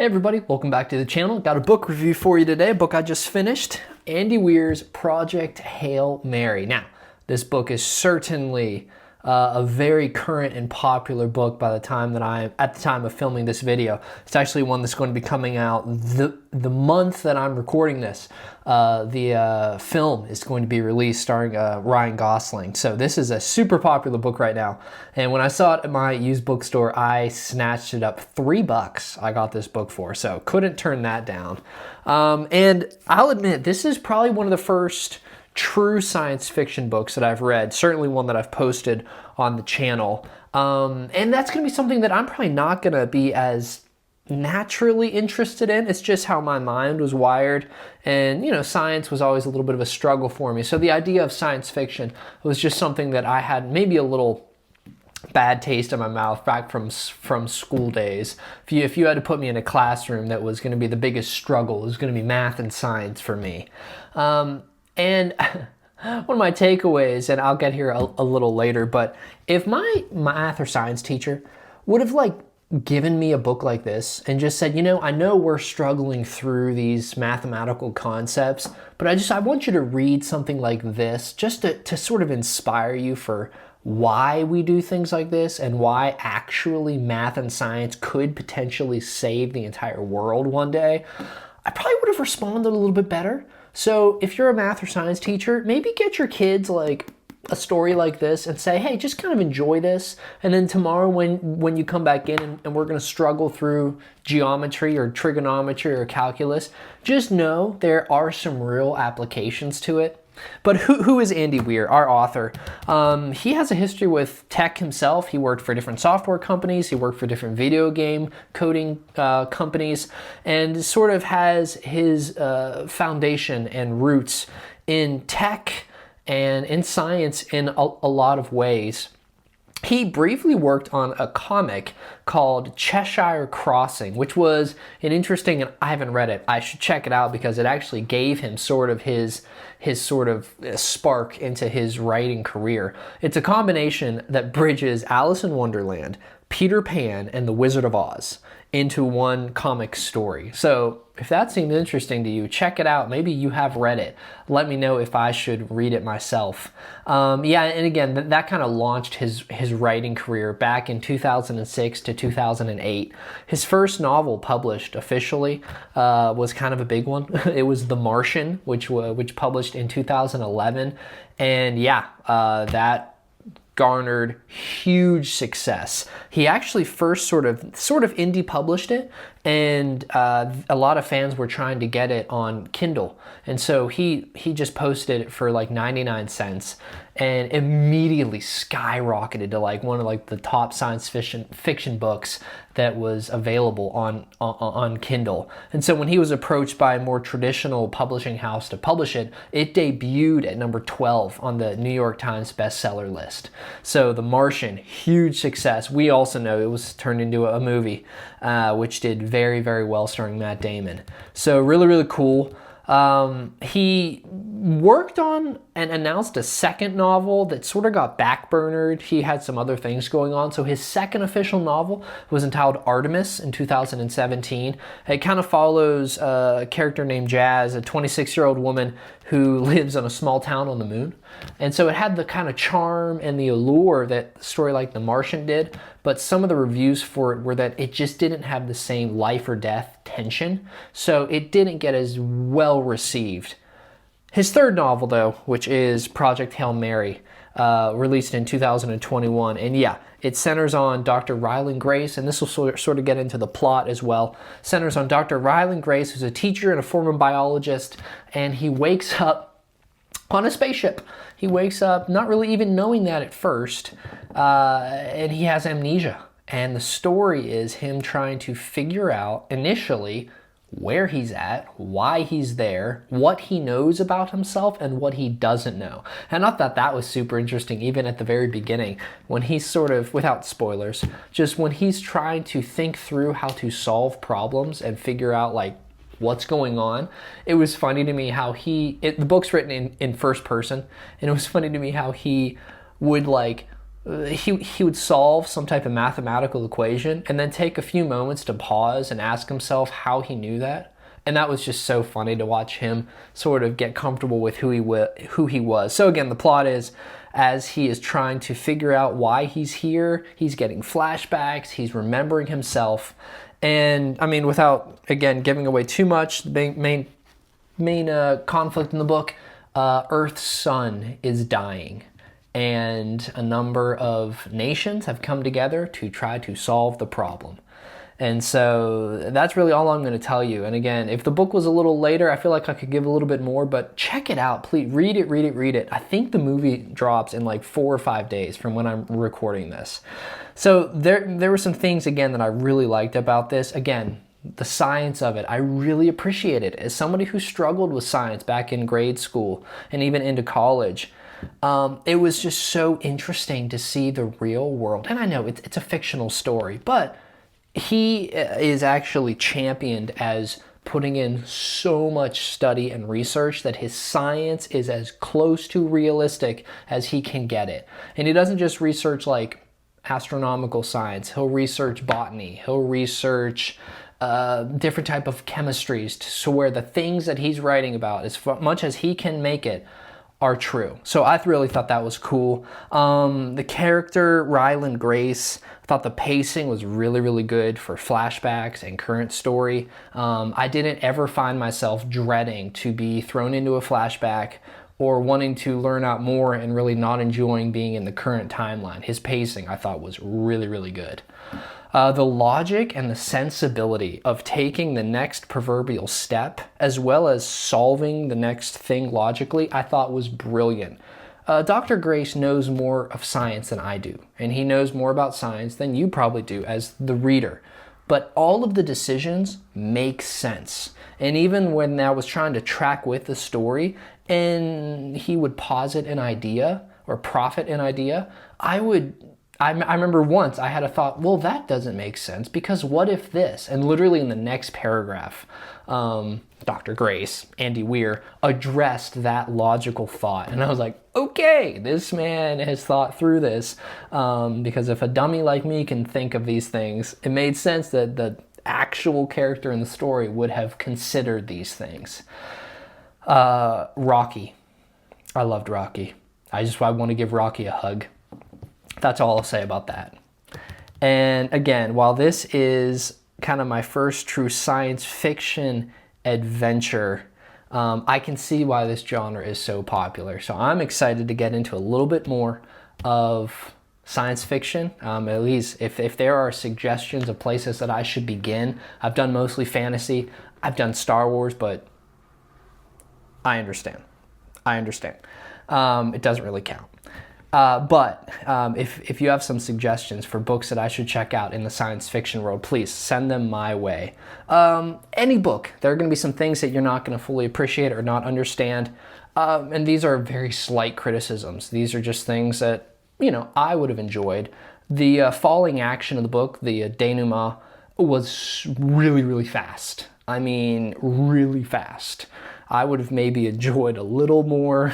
Everybody, welcome back to the channel. Got a book review for you today, a book I just finished, Andy Weir's Project Hail Mary. Now, this book is certainly a very current and popular book by the time that at the time of filming this video. It's actually one that's going to be coming out the month that I'm recording this. The film is going to be released starring Ryan Gosling. So this is a super popular book right now. And when I saw it at my used bookstore, I snatched it up. $3 I got this book for, so couldn't turn that down. And I'll admit, this is probably one of the first true science fiction books that I've read, certainly one that I've posted on the channel. And that's going to be something that I'm probably not going to be as naturally interested in. It's just how my mind was wired, and you know, science was always a little bit of a struggle for me. So the idea of science fiction was just something that I had maybe a little bad taste in my mouth back from school days. If you had to put me in a classroom that was going to be the biggest struggle, it was going to be math and science for me. And one of my takeaways, and I'll get here a little later, but if my math or science teacher would have given me a book like this and just said, you know, I know we're struggling through these mathematical concepts, but I want you to read something like this just to sort of inspire you for why we do things like this and why actually math and science could potentially save the entire world one day, I probably would have responded a little bit better. So if you're a math or science teacher, maybe get your kids a story like this and say, hey, just kind of enjoy this. And then tomorrow when you come back in and we're going to struggle through geometry or trigonometry or calculus, just know there are some real applications to it. But who is Andy Weir, our author? He has a history with tech himself. He worked for different software companies. He worked for different video game coding companies, and sort of has his foundation and roots in tech and in science in a lot of ways. He briefly worked on a comic called Cheshire Crossing, which was an interesting, and I haven't read it. I should check it out because it actually gave him sort of his sort of spark into his writing career. It's a combination that bridges Alice in Wonderland, Peter Pan, and The Wizard of Oz into one comic story. So if that seemed interesting to you, check it out. Maybe you have read it. Let me know if I should read it myself. Yeah, and again, that kind of launched his writing career back in 2006 to 2008. His first novel published officially was kind of a big one. It was The Martian, which published in 2011. And yeah, that garnered huge success. He actually first sort of indie published it, and a lot of fans were trying to get it on Kindle, and so he just posted it for 99 cents and immediately skyrocketed to one of the top science fiction books that was available on Kindle. And so when he was approached by a more traditional publishing house to publish it, it debuted at number 12 on the New York Times bestseller list. So The Martian, huge success. We also know it was turned into a movie, which did very, very well, starring Matt Damon. So really, really cool. He worked on and announced a second novel that sort of got backburnered. He had some other things going on. So his second official novel was entitled Artemis in 2017. It kind of follows a character named Jazz, a 26-year-old woman who lives in a small town on the moon. And so it had the kind of charm and the allure that a story like The Martian did, but some of the reviews for it were that it just didn't have the same life or death tension, so it didn't get as well received. His third novel, though, which is Project Hail Mary, released in 2021, and yeah, it centers on Dr. Ryland Grace, and this will sort of get into the plot as well. Centers on Dr. Ryland Grace, who's a teacher and a former biologist, and he wakes up on a spaceship. He wakes up not really even knowing that at first, and he has amnesia. And the story is him trying to figure out initially where he's at, why he's there, what he knows about himself, and what he doesn't know. And I thought that was super interesting, even at the very beginning, when he's sort of, without spoilers, just when he's trying to think through how to solve problems and figure out what's going on. It was funny to me how the book's written in first person, and it was funny to me how he would he would solve some type of mathematical equation and then take a few moments to pause and ask himself how he knew that. And that was just so funny to watch him sort of get comfortable with who he was. So again, the plot is, as he is trying to figure out why he's here, he's getting flashbacks, he's remembering himself. And I mean, without, again, giving away too much, the main conflict in the book, Earth's sun is dying. And a number of nations have come together to try to solve the problem. And so that's really all I'm going to tell you. And again, if the book was a little later, I feel like I could give a little bit more, but check it out. Please read it, read it, read it. I think the movie drops in like 4 or 5 days from when I'm recording this. So there were some things, again, that I really liked about this. Again, the science of it, I really appreciate it. As somebody who struggled with science back in grade school and even into college, it was just so interesting to see the real world. And I know it's a fictional story, but he is actually championed as putting in so much study and research that his science is as close to realistic as he can get it. And he doesn't just research like astronomical science. He'll research botany. He'll research different type of chemistries so where the things that he's writing about, as much as he can make it, are true. So I really thought that was cool. The character, Ryland Grace, I thought the pacing was really, really good for flashbacks and current story. I didn't ever find myself dreading to be thrown into a flashback or wanting to learn out more and really not enjoying being in the current timeline. His pacing, I thought, was really, really good. The logic and the sensibility of taking the next proverbial step, as well as solving the next thing logically, I thought was brilliant. Dr. Grace knows more of science than I do, and he knows more about science than you probably do as the reader. But all of the decisions make sense. And even when I was trying to track with the story, and he would posit an idea or profit an idea, I remember once I had a thought, well, that doesn't make sense because what if this? And literally in the next paragraph, Dr. Grace, Andy Weir, addressed that logical thought. And I was like, okay, this man has thought through this, because if a dummy like me can think of these things, it made sense that the actual character in the story would have considered these things. Rocky. I loved Rocky. I want to give Rocky a hug. That's all I'll say about that. And again, while this is kind of my first true science fiction adventure, I can see why this genre is so popular. So I'm excited to get into a little bit more of science fiction. At least if there are suggestions of places that I should begin. I've done mostly fantasy. I've done Star Wars, but I understand. It doesn't really count. But if you have some suggestions for books that I should check out in the science fiction world, please send them my way. Any book. There are going to be some things that you're not going to fully appreciate or not understand. And these are very slight criticisms. These are just things that, I would have enjoyed. The falling action of the book, the denouement, was really, really fast. I mean, really fast. I would have maybe enjoyed a little more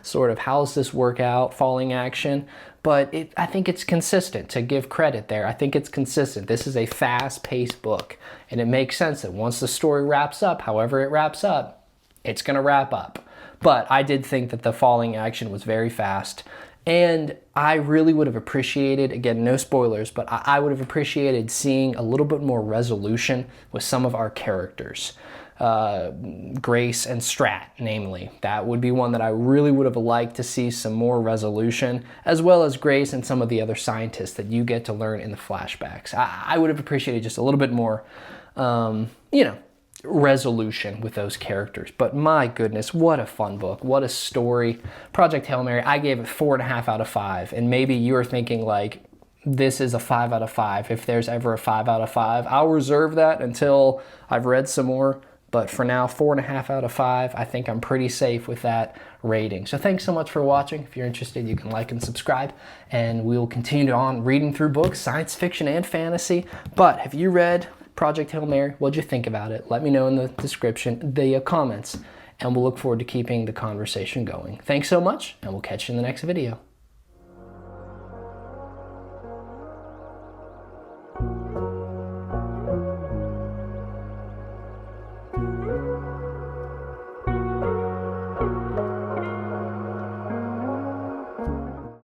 sort of how's this work out, falling action, but I think it's consistent, to give credit there. I think it's consistent. This is a fast-paced book, and it makes sense that once the story wraps up, however it wraps up, it's going to wrap up. But I did think that the falling action was very fast, and I really would have appreciated, again, no spoilers, but I would have appreciated seeing a little bit more resolution with some of our characters. Grace and Strat, namely. That would be one that I really would have liked to see some more resolution, as well as Grace and some of the other scientists that you get to learn in the flashbacks. I would have appreciated just a little bit more, resolution with those characters. But my goodness, what a fun book. What a story. Project Hail Mary, I gave it 4.5 out of 5. And maybe you're thinking like, this is a 5 out of 5. If there's ever a 5 out of 5, I'll reserve that until I've read some more. But for now, 4.5 out of 5. I think I'm pretty safe with that rating. So thanks so much for watching. If you're interested, you can like and subscribe. And we will continue on reading through books, science fiction and fantasy. But have you read Project Hail Mary? What'd you think about it? Let me know in the description, the comments. And we'll look forward to keeping the conversation going. Thanks so much, and we'll catch you in the next video.